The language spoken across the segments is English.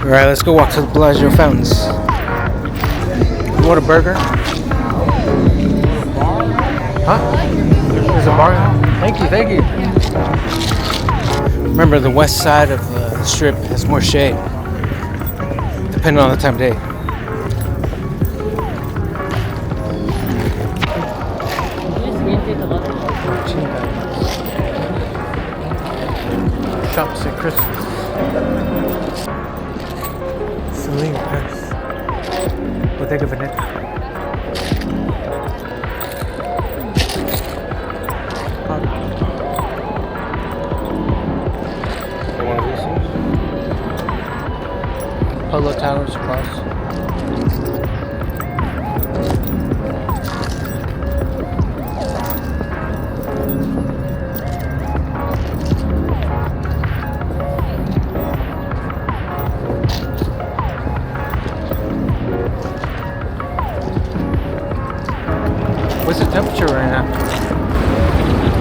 Alright, let's go walk to the Bellagio fountains. You want a burger? Huh? There's a bar? Thank you, thank you. Remember, the west side of the strip has more shade, depending on the time of day. Shops at Christmas. Celine, Paris. Bodega Veneta. One of these things? Polo Towers across. What's the temperature right now?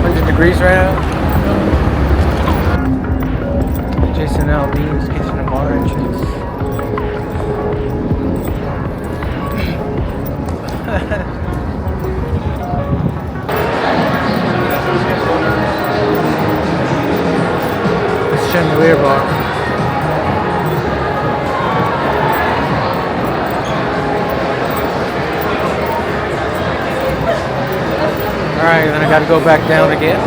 100 degrees right now? Jason Aldean's Kitchen and Bar entrance. It's Chandelier Bar. Alright, then I gotta go back down again.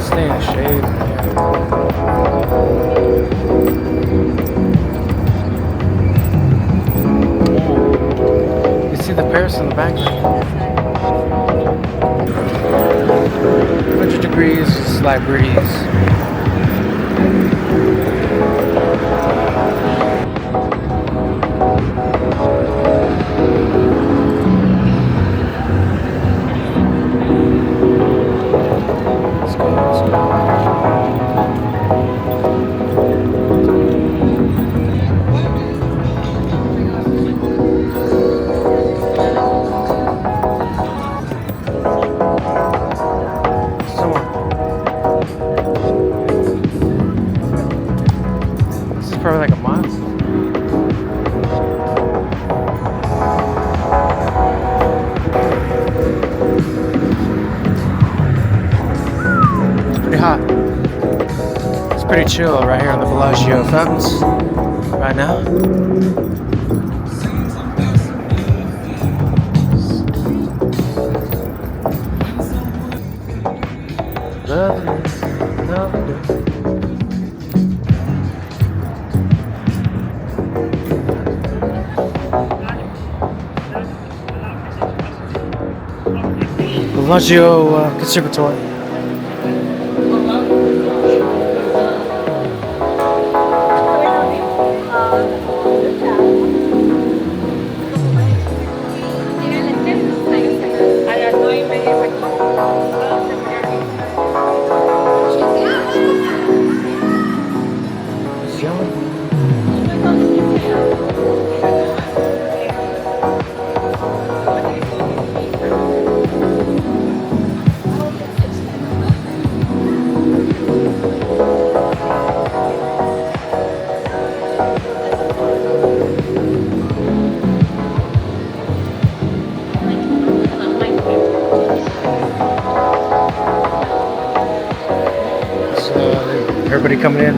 Stay in the shade. You see the Paris in the background. 100 degrees, slight breeze. Probably like a mile. It's pretty hot. It's pretty chill right here on the Bellagio fountains right now. Lovely, lovely. Bellagio Conservatory. Everybody coming in.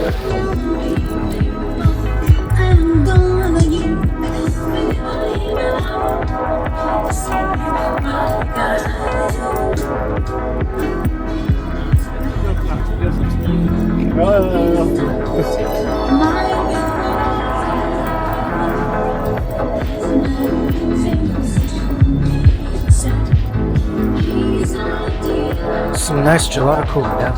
Some nice gelato cooling down.